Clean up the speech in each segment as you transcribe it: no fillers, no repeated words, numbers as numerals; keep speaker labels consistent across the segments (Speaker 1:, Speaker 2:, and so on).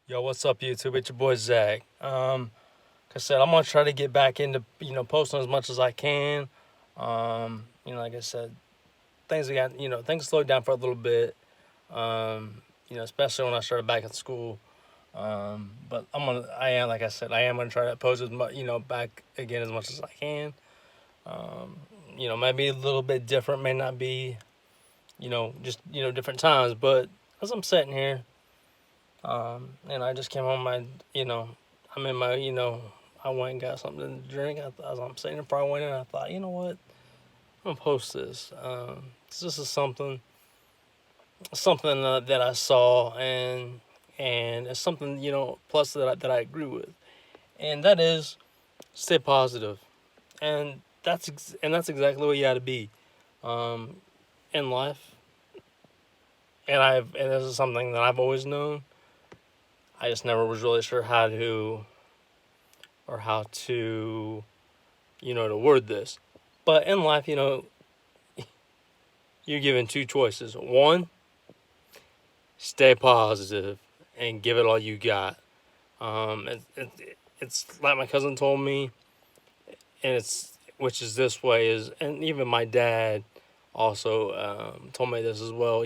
Speaker 1: Yo, what's up, YouTube? It's your boy Zach. Like I said, I'm gonna try to get back into posting as much as I can. Like I said, things slowed down for a little bit. Especially when I started back in school. But like I said, I am gonna try to post as much, back again as much as I can. Maybe a little bit different, may not be, just different times. But as I'm sitting here, and I just came home. I'm in my, I went and got something to drink. As I'm sitting in front of window, and I thought, you know what, I'm gonna post this. This is something that I saw, and it's something plus that I agree with, and that is stay positive, and that's exactly what you got to be, um, in life. And this is something that I've always known. I just never was really sure how to to word this. But in life, you're given two choices. One, stay positive and give it all you got. It's like my cousin told me, and it's which is this way is, and even my dad also told me this as well.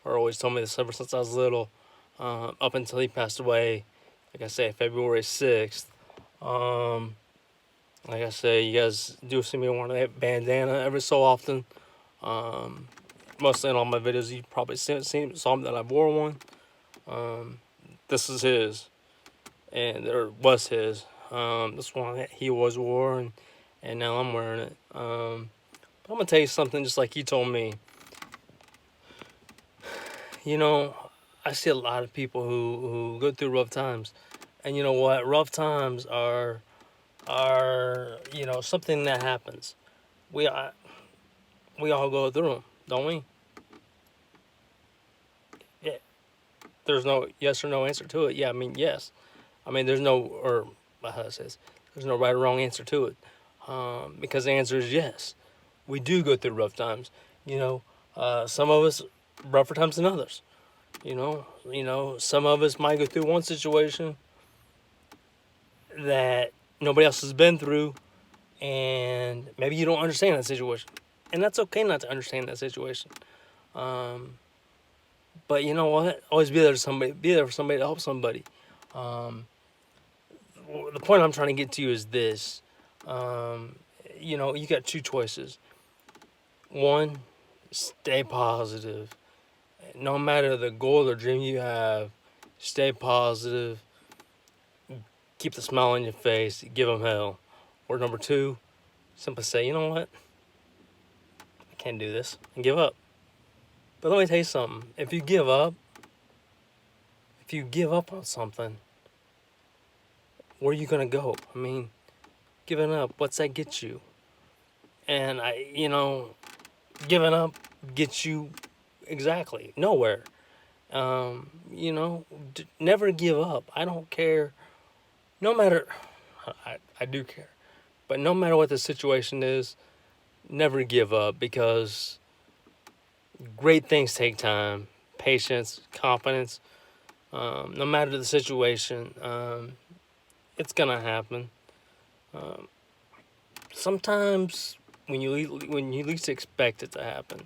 Speaker 1: Or always told me this ever since I was little, up until he passed away. Like I say, February 6th. Um, Like I say, you guys do see me wearing that bandana every so often. Um, Mostly in all my videos, you probably saw that I wore one. Um, this is his, or was his. This one that he was wore, and now I'm wearing it. But I'm gonna tell you something, just like he told me. You know, I see a lot of people who go through rough times, and you know what? Rough times are something that happens. We we all go through them, don't we? Yeah. There's no yes or no answer to it. Yeah, I mean yes. I mean there's no or how it says there's no right or wrong answer to it, because the answer is yes. We do go through rough times. Some of us rougher times than others. Some of us might go through one situation that nobody else has been through, and maybe you don't understand that situation, and that's okay not to understand that situation. Um, but you know what? Always be there to somebody. Be there for somebody to help somebody. Um, the point I'm trying to get to is this. Um, you got two choices. One, stay positive. No matter the goal or dream you have, stay positive. Keep the smile on your face. Give them hell. Or number two, simply say, you know what? I can't do this, and give up. But let me tell you something. If you give up on something, where are you gonna go? I mean, giving up, what's that get you? And giving up gets you exactly nowhere. Never give up. I don't care. No matter, I do care, but no matter what the situation is, never give up, because great things take time, patience, confidence. No matter the situation, it's gonna happen. Um, Sometimes when you least expect it to happen,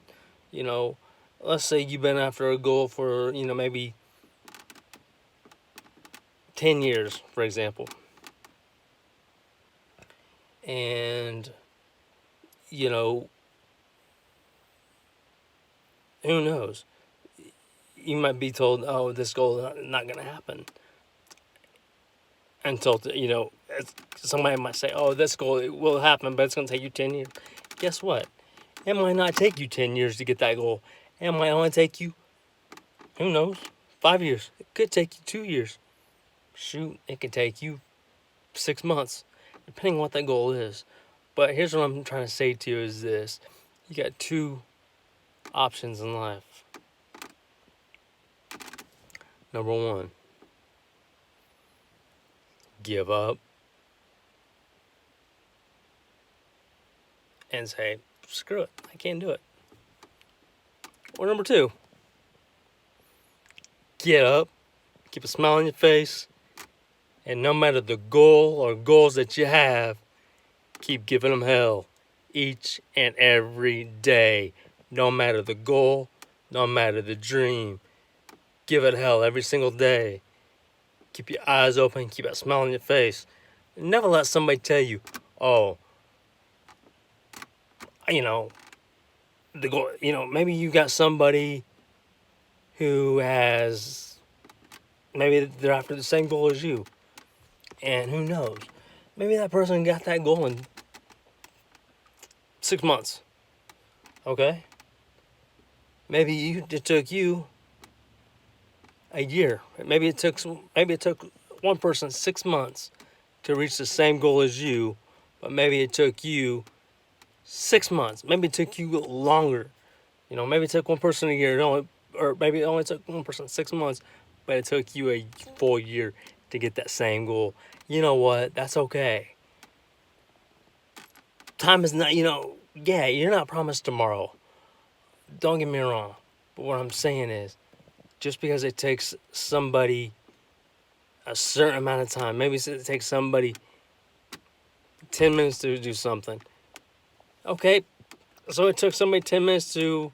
Speaker 1: you know, let's say you've been after a goal for maybe 10 years, for example, and you know who knows, you might be told, oh, this goal is not going to happen until somebody might say, oh, this goal it will happen, but it's going to take you 10 years. Guess what? It might not take you 10 years to get that goal. It might only take you, who knows, 5 years. It could take you 2 years. Shoot, it could take you 6 months, depending on what that goal is. But here's what I'm trying to say to you is this. You got two options in life. Number one, give up and say, screw it, I can't do it. Or number two, get up, keep a smile on your face, and no matter the goal or goals that you have, keep giving them hell each and every day. No matter the goal, no matter the dream, give it hell every single day. Keep your eyes open, keep a smile on your face. Never let somebody tell you, oh, you know, the goal, maybe you got somebody who has, maybe they're after the same goal as you. And who knows? Maybe that person got that goal in 6 months. Okay? Maybe it took you a year. Maybe it took one person 6 months to reach the same goal as you, but maybe it took you 6 months. Maybe it took you longer. Maybe it took one person a year, or maybe it only took one person 6 months, but it took you a full year to get that same goal. You know what? That's okay. Time is not, yeah, you're not promised tomorrow. Don't get me wrong. But what I'm saying is, just because it takes somebody a certain amount of time, maybe it takes somebody 10 minutes to do something. Okay, so it took somebody 10 minutes to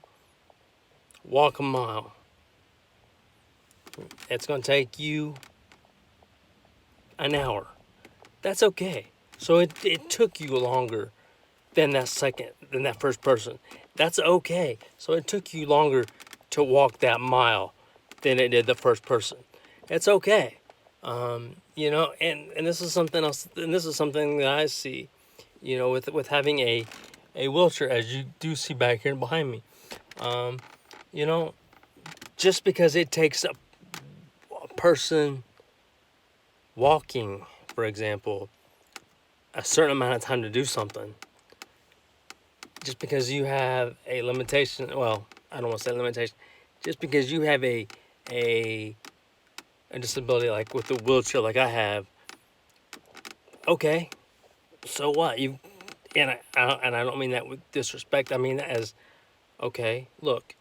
Speaker 1: walk a mile. It's going to take you an hour. That's okay. So it took you longer than that first person. That's okay. So it took you longer to walk that mile than it did the first person. It's okay. And this is something else, and this is something that I see, with having a wheelchair, as you do see back here behind me. Just because it takes a person walking, for example, a certain amount of time to do something, just because you have a limitation, well, I don't want to say limitation, just because you have a disability like with the wheelchair like I have, okay, so what? And I don't mean that with disrespect. I mean that as, okay, look,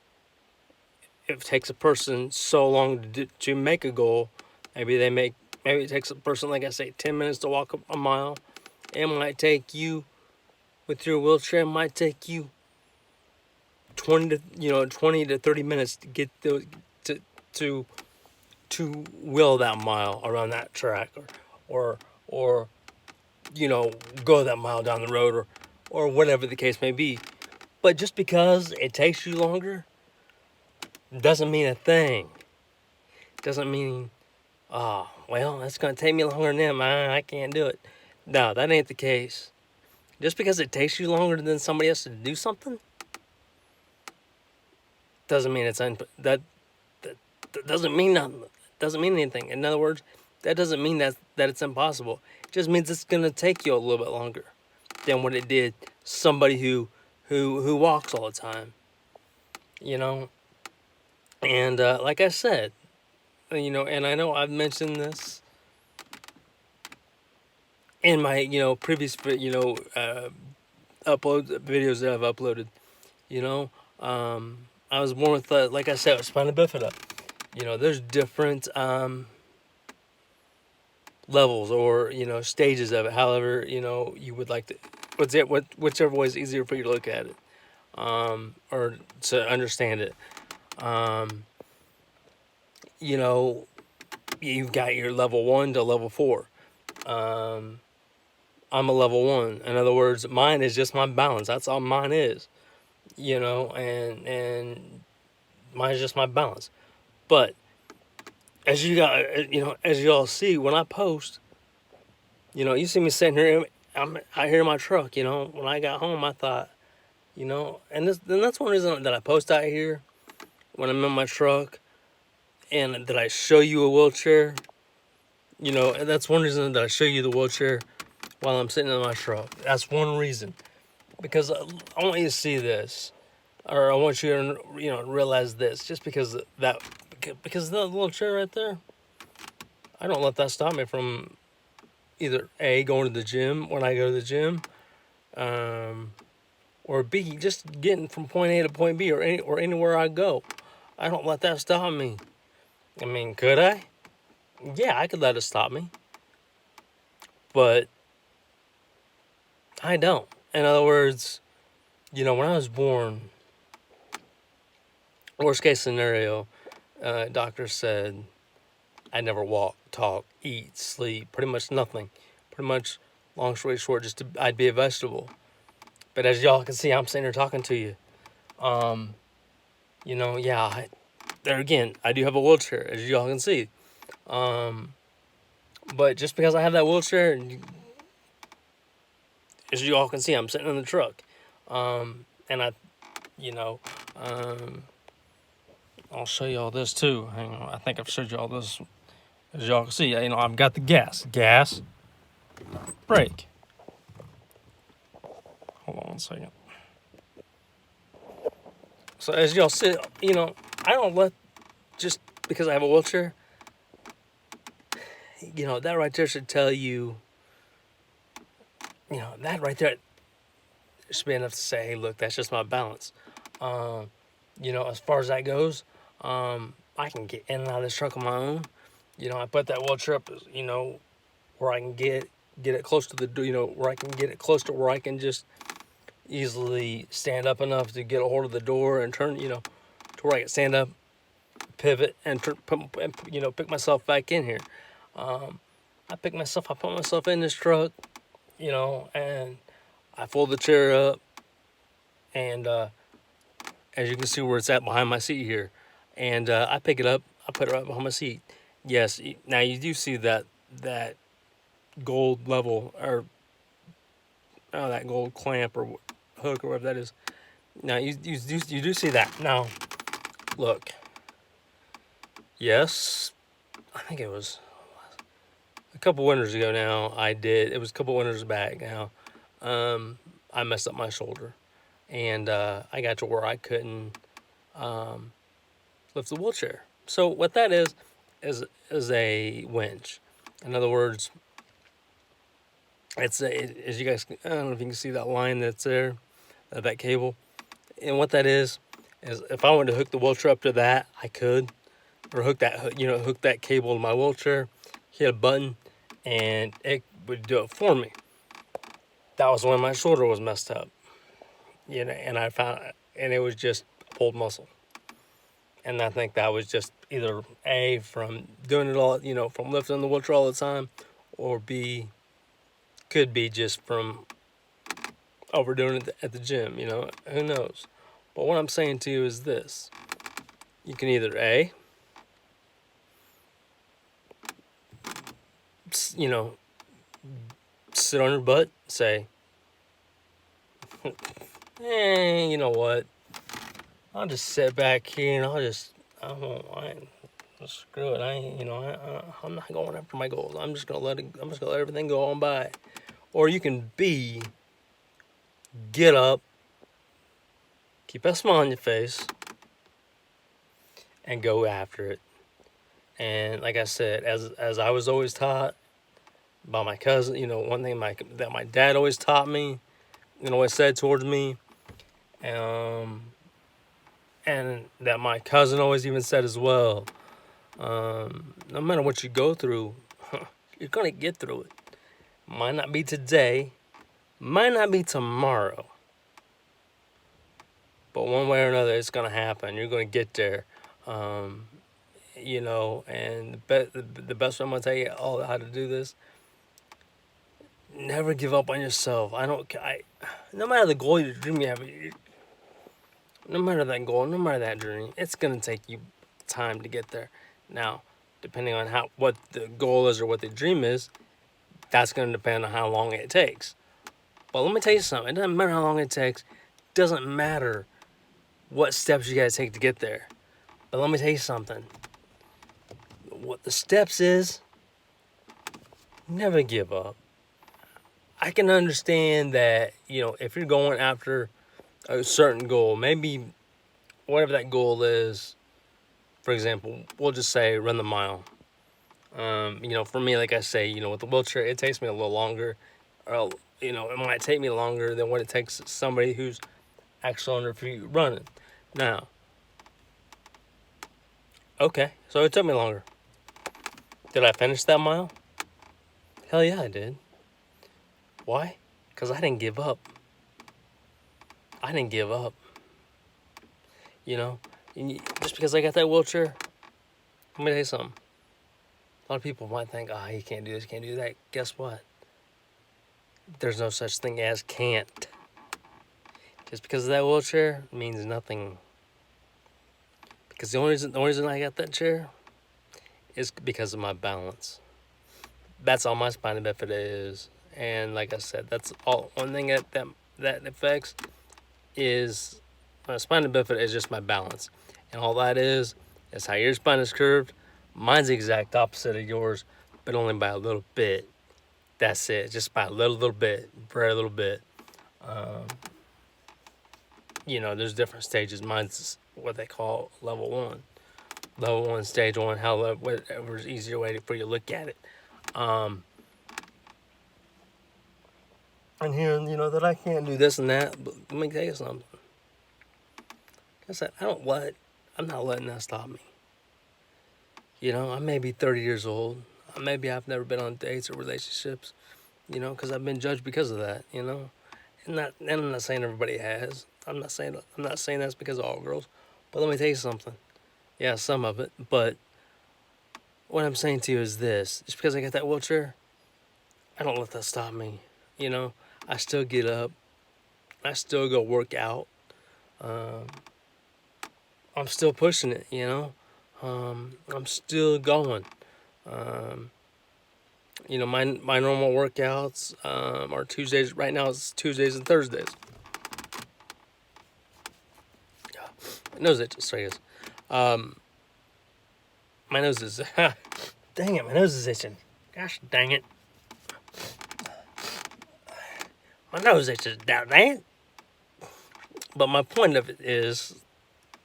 Speaker 1: if it takes a person so long to make a goal, maybe it takes a person, like I say, 10 minutes to walk a mile. It might take you, with your wheelchair, it might take you 20 to 30 minutes to get to wheel that mile around that track, or go that mile down the road, or whatever the case may be. But just because it takes you longer doesn't mean a thing. Doesn't mean, well, it's going to take me longer than them. I can't do it. No, that ain't the case. Just because it takes you longer than somebody else to do something doesn't mean that doesn't mean nothing. Doesn't mean anything. In other words, that doesn't mean that it's impossible. It just means it's going to take you a little bit longer than what it did somebody who walks all the time. And like I said, and I know I've mentioned this in my previous upload videos that I've uploaded. I was born with like I said, spina bifida. There's different levels or stages of it. However, you would like to, whichever way is easier for you to look at it, or to understand it. You've got your level 1 to level 4. I'm a level 1. In other words, mine is just my balance. That's all mine is. And mine is just my balance. But as you all see, when I post, you see me sitting here. I'm out here in my truck. When I got home, I thought, and that's one reason that I post out here when I'm in my truck, and that I show you a wheelchair. And that's one reason that I show you the wheelchair while I'm sitting in my truck. That's one reason, because I want you to see this, or I want you to realize this. Just because the little chair right there, I don't let that stop me from either A, going to the gym when I go to the gym, or B, just getting from point A to point B, or anywhere I go. I don't let that stop me. I mean, could I? Yeah, I could let it stop me, but I don't. In other words, when I was born, worst case scenario, doctor said I never walk, talk, eat, sleep, pretty much nothing. Pretty much, long story short, I'd be a vegetable. But as y'all can see, I'm sitting here talking to you. Um, yeah, there again, I do have a wheelchair, as y'all can see. Um, but just because I have that wheelchair, as y'all can see, I'm sitting in the truck. And you know, um, I'll show y'all this too. Hang on, I think I've showed y'all this. As y'all can see, I've got the gas, brake. Hold on one second. So as y'all see, I don't let, just because I have a wheelchair, that right there should tell you, that right there should be enough to say, hey, look, that's just my balance. As far as that goes, I can get in and out of this truck on my own. I put that wheelchair up, where I can get it close to the, where I can get it close to where I can just easily stand up enough to get a hold of the door and turn, to where I can stand up, pivot, and pick myself back in here. I put myself in this truck, and I fold the chair up, and as you can see where it's at behind my seat here, and I pick it up, I put it right behind my seat. Yes, now you do see that gold level, or that gold clamp or hook or whatever that is. Now you do see that. Now, look. Yes, I think it was a couple winters ago now. It was a couple winters back now. I messed up my shoulder, and I got to where I couldn't lift the wheelchair. So what that is a winch. In other words, as you guys, I don't know if you can see that line that's there, that cable. And what that is if I wanted to hook the wheelchair up to that, I could, or hook that cable to my wheelchair, hit a button, and it would do it for me. That was when my shoulder was messed up, and and it was just pulled muscle. And I think that was just either A, from doing it all, from lifting the wheelchair all the time, or B, could be just from overdoing it at the gym, who knows. But what I'm saying to you is this: you can either A, sit on your butt, say, you know what? I'll just sit back here and screw it. I'm not going after my goals. I'm just gonna let everything go on by. Or you can B, get up, keep a smile on your face, and go after it. And like I said, as I was always taught by my cousin, one thing that my dad always taught me and always said towards me, and that my cousin always even said as well, no matter what you go through, you're gonna get through it. Might not be today, might not be tomorrow, but one way or another, it's gonna happen. You're gonna get there. And the best way I'm gonna tell you all how to do this: never give up on yourself. No matter the goal, your dream you have, no matter that goal, no matter that dream, it's gonna take you time to get there. Now, depending on what the goal is or what the dream is, that's gonna depend on how long it takes. But let me tell you something. It doesn't matter how long it takes. It doesn't matter what steps you gotta take to get there. But let me tell you something. What the steps is, never give up. I can understand that, if you're going after a certain goal, maybe whatever that goal is, for example, we'll just say run the mile. For me, like I say, with the wheelchair, it takes me a little longer. Or, it might take me longer than what it takes somebody who's actually on their feet running. Now, okay, so it took me longer. Did I finish that mile? Hell yeah, I did. Why? Because I didn't give up. I didn't give up. You know, just because I got that wheelchair, let me tell you something. A lot of people might think, oh, you can't do this, can't do that. Guess what? There's no such thing as can't. Just because of that wheelchair means nothing. Because the only reason I got that chair is because of my balance. That's all my spina bifida is. And like I said, that's all. One thing that affects is my spina bifida is just my balance. And all that is how your spine is curved. Mine's the exact opposite of yours, but only by a little bit. That's it, just by a little bit, very little bit. There's different stages. Mine's what they call level 1. Level 1, stage 1, whatever's easier way for you to look at it. And hearing, that I can't do this and that, but let me tell you something. I said, I'm not letting that stop me. I may be 30 years old. Maybe I've never been on dates or relationships, because I've been judged because of that, And I'm not saying everybody has. I'm not saying that's because of all girls. But let me tell you something. Yeah, some of it. But what I'm saying to you is this. Just because I got that wheelchair, I don't let that stop me. I still get up. I still go work out. I'm still pushing it, I'm still going. My normal workouts are Tuesdays. Right now it's Tuesdays and Thursdays. My nose itches. Sorry, guys. My nose is... dang it, my nose is itching. Gosh dang it. My nose itches. Dang it. But my point of it is...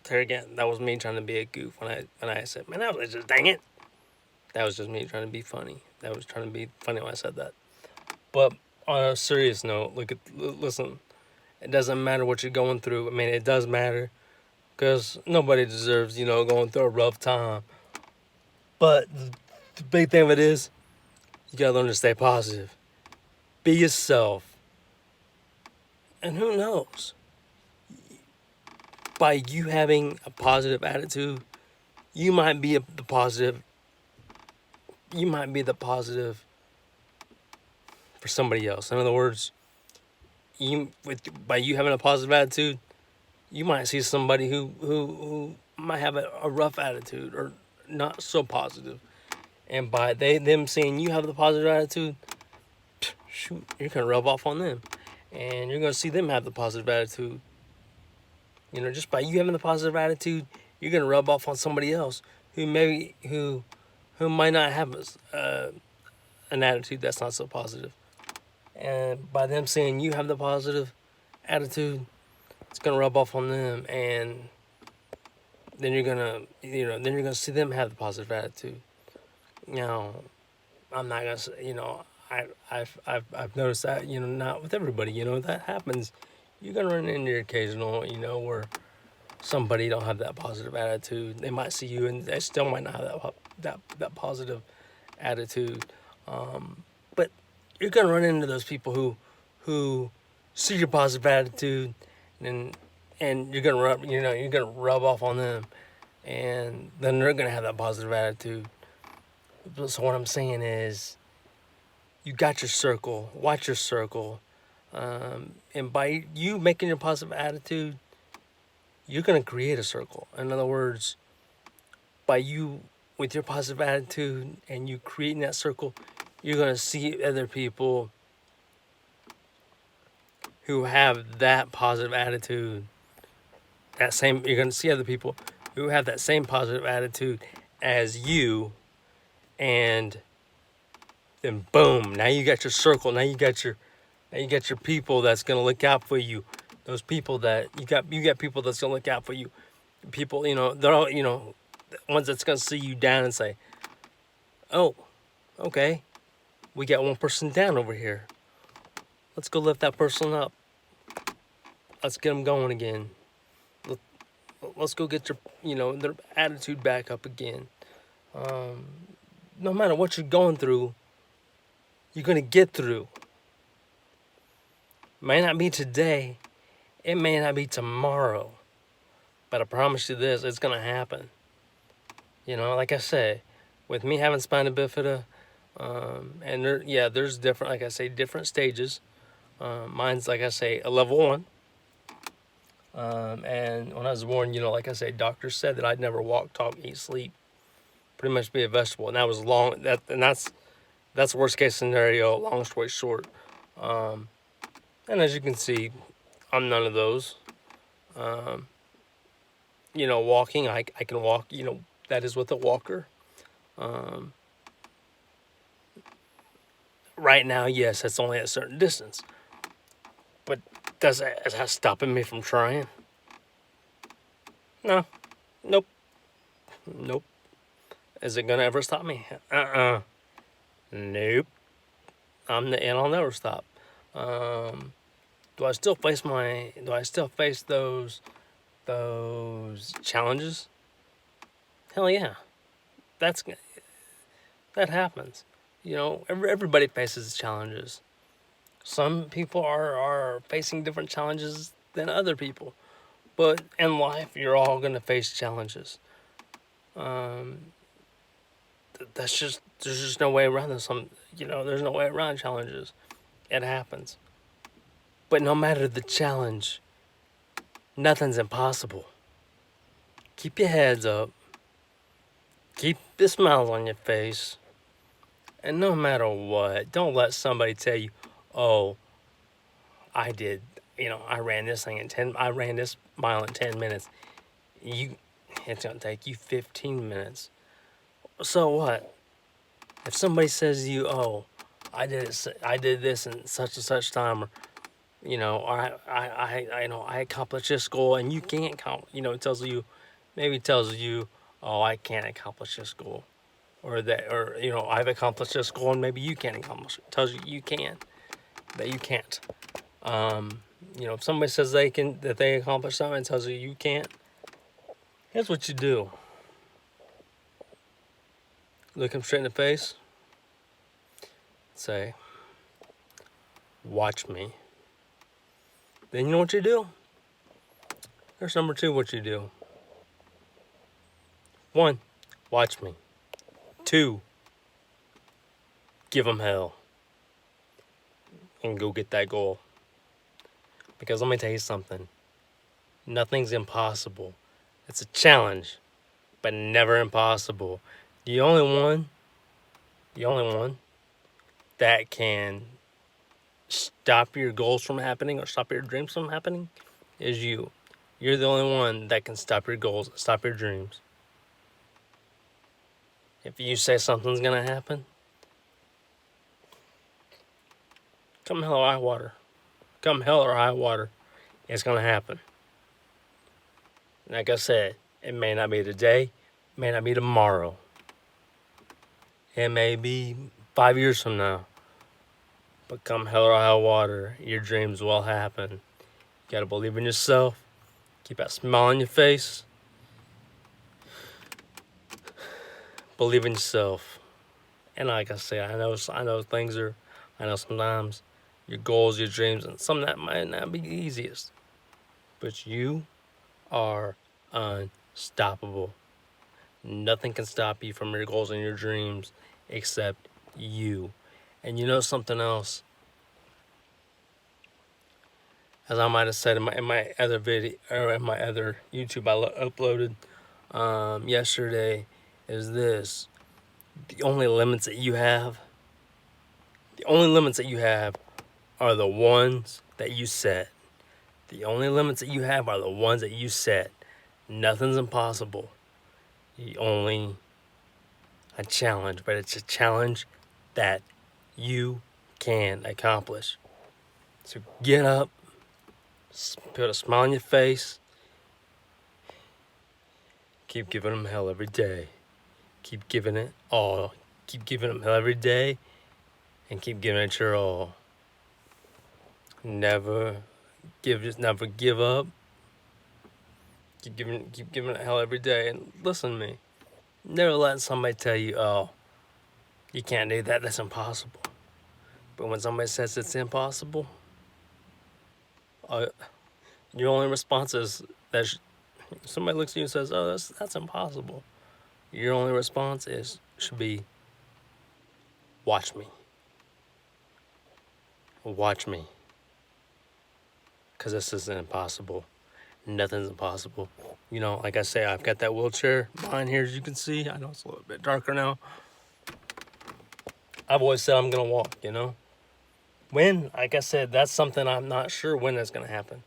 Speaker 1: There again, that was me trying to be a goof when I said, my nose itches. Dang it. That was just me trying to be funny. That was trying to be funny when I said that. But on a serious note, listen, it doesn't matter what you're going through. I mean, it does matter because nobody deserves, going through a rough time. But the big thing of it is, you gotta learn to stay positive. Be yourself. And who knows? By you having a positive attitude, you might be the positive for somebody else. In other words, by you having a positive attitude, you might see somebody who might have a rough attitude or not so positive. And by them seeing you have the positive attitude, shoot, you're going to rub off on them. And you're going to see them have the positive attitude. Just by you having the positive attitude, you're going to rub off on somebody else who might not have an attitude that's not so positive. And by them seeing you have the positive attitude, it's going to rub off on them. And then you're going to see them have the positive attitude. I'm not going to say, I've noticed that, not with everybody, that happens. You're going to run into your occasional, where somebody don't have that positive attitude. They might see you and they still might not have that positive attitude. But you're going to run into those people who see your positive attitude and you're going to rub off on them. And then they're going to have that positive attitude. So what I'm saying is, you got your circle. Watch your circle. And by you making your positive attitude, you're going to create a circle. In other words, by you, with your positive attitude and you creating that circle, you're going to see other people who have that positive attitude. You're going to see other people who have that same positive attitude as you. And then boom, now you got your circle. Now you got your people that's gonna look out for you. Those people that you got people that's gonna look out for you. People, they're all, ones that's gonna see you down and say, "Oh, okay, we got one person down over here. Let's go lift that person up. Let's get them going again. Let's go get their attitude back up again." no matter what you're going through, you're gonna get through. May not be today, it may not be tomorrow, but I promise you this, it's gonna happen. You know, like I say, with me having spina bifida, and there's different, like I say, different stages. Mine's, like I say, a level 1. And when I was born, you know, like I say, doctors said that I'd never walk, talk, eat, sleep, pretty much be a vegetable, and that was long. That's worst case scenario. Long story short, and as you can see, I'm none of those. You know, walking, I can walk. You know, that is with a walker. Right now, yes, it's only at a certain distance, but is that stopping me from trying? No, nope, nope. Is it gonna ever stop me? Nope. And I'll never stop. Do I still face those challenges? Hell yeah. That happens. You know, everybody faces challenges. Some people are facing different challenges than other people. But in life, you're all going to face challenges. There's just no way around this. There's no way around challenges. It happens. But no matter the challenge, nothing's impossible. Keep your heads up. Keep the smiles on your face. And no matter what, don't let somebody tell you, oh, I ran this mile in 10 minutes. It's going to take you 15 minutes. So what? If somebody says to you, oh, I did this in such and such time, or, or I accomplished this goal, and you can't it tells you, oh, I can't accomplish this goal, or that, or I've accomplished this goal, and maybe you can't accomplish it. It tells you that you can't. If somebody says that they accomplish something and tells you can't, here's what you do. Look them straight in the face. Say, watch me. Then you know what you do? Here's number 2, what you do. 1, watch me. 2, give them hell. And go get that goal. Because let me tell you something. Nothing's impossible. It's a challenge, but never impossible. The only one that can stop your goals from happening or stop your dreams from happening is you. You're the only one that can stop your goals, stop your dreams. If you say something's gonna happen, come hell or high water, it's gonna happen. Like I said, it may not be today, it may not be tomorrow. It may be 5 years from now. But come hell or high water, your dreams will happen. You gotta believe in yourself. Keep that smile on your face. Believe in yourself. And like I say, I know sometimes your goals, your dreams, and some of that might not be the easiest. But you are unstoppable. Nothing can stop you from your goals and your dreams except you. And you know something else? As I might have said in my other video, or in my other YouTube I uploaded yesterday, is this: the only limits that you have are the ones that you set. The only limits that you have are the ones that you set. Nothing's impossible. Only a challenge, but it's a challenge that you can accomplish. So get up, put a smile on your face, keep giving them hell every day. Keep giving it all. Keep giving them hell every day, and keep giving it your all. Never give up. Keep giving it hell every day. And listen to me. Never let somebody tell you, oh, You can't do that. That's impossible. But when somebody says it's impossible, uh, your only response is that somebody looks at you and says, "Oh, that's impossible." Your only response should be, "Watch me, watch me," because this isn't impossible. Nothing's impossible. You know, like I say, I've got that wheelchair behind here, as you can see. I know it's a little bit darker now. I've always said I'm gonna walk. You know, when, like I said, that's something I'm not sure when it's gonna happen.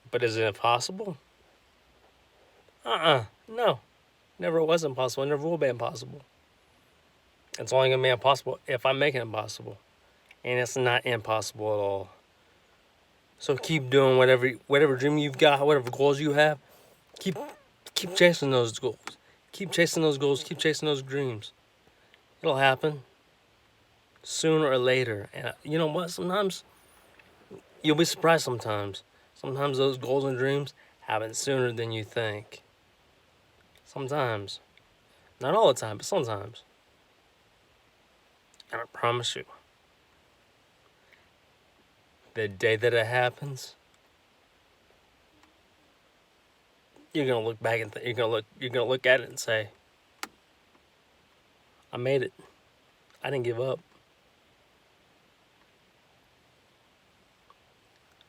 Speaker 1: But is it impossible? No. Never was impossible. It never will be impossible. It's only gonna be impossible if I make it impossible. And it's not impossible at all. So keep doing whatever dream you've got, whatever goals you have. Keep chasing those goals. Keep chasing those goals. Keep chasing those dreams. It'll happen sooner or later. And you know what? Sometimes you'll be surprised. Sometimes those goals and dreams happen sooner than you think. Sometimes, not all the time, but sometimes. And I promise you, the day that it happens, you're gonna look back and you're gonna look at it and say, "I made it. I didn't give up."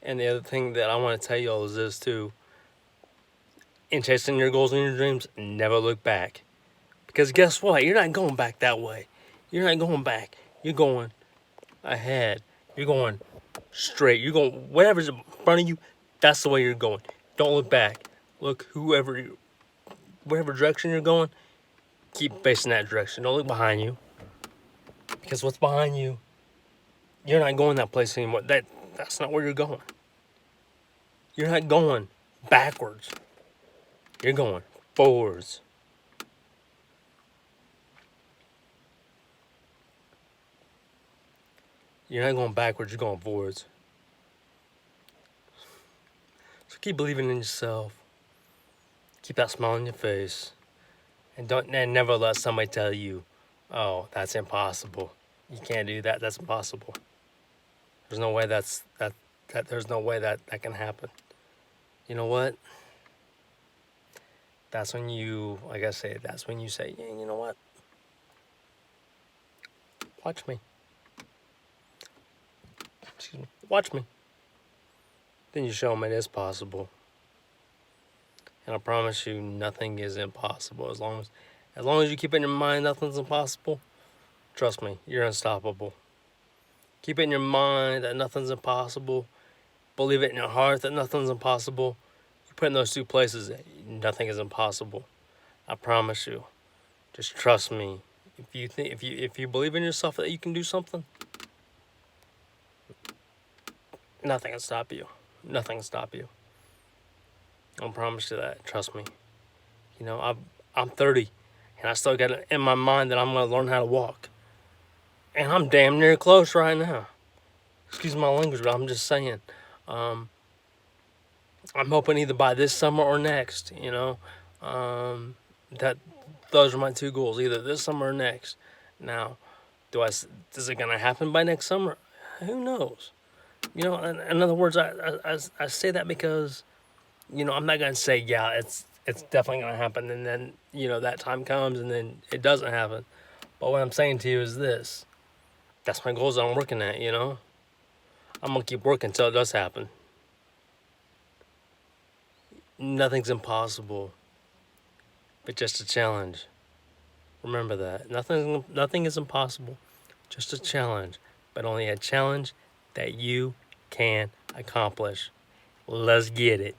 Speaker 1: And the other thing that I want to tell y'all is this too: in chasing your goals and your dreams, never look back, because guess what? You're not going back that way. You're not going back. You're going ahead. You're going straight. You're going whatever's in front of you. That's the way you're going. Don't look back. Look whatever direction you're going. Keep facing that direction. Don't look behind you, because what's behind you, you're not going that place anymore. That's not where you're going. You're not going backwards. You're going forwards. You're not going backwards. You're going forwards. So keep believing in yourself. Keep that smile on your face, and never let somebody tell you, "Oh, that's impossible. You can't do that. That's impossible. There's no way that there's no way that can happen." You know what? That's when you, like I say, that's when you say, "Yeah, you know what? Watch me. Excuse me. Watch me." Then you show them it is possible. And I promise you, nothing is impossible. As long as you keep it in your mind, nothing's impossible. Trust me, you're unstoppable. Keep it in your mind that nothing's impossible. Believe it in your heart that nothing's impossible. You put in those two places, nothing is impossible. I promise you. Just trust me. If you believe in yourself that you can do something, nothing can stop you. Nothing can stop you. I promise you that. Trust me. You know, I'm 30, and I still got it in my mind that I'm gonna learn how to walk. And I'm damn near close right now. Excuse my language, but I'm just saying. I'm hoping either by this summer or next. You know, that those are my two goals, either this summer or next. Now, is it gonna happen by next summer? Who knows? You know, in other words, I say that because, you know, I'm not gonna say, yeah, it's definitely gonna happen, and then, you know, that time comes and then it doesn't happen. But what I'm saying to you is this: that's my goals that I'm working at. You know, I'm gonna keep working until it does happen. Nothing's impossible, but just a challenge. Remember that nothing is impossible, just a challenge, but only a challenge that you can accomplish. Let's get it.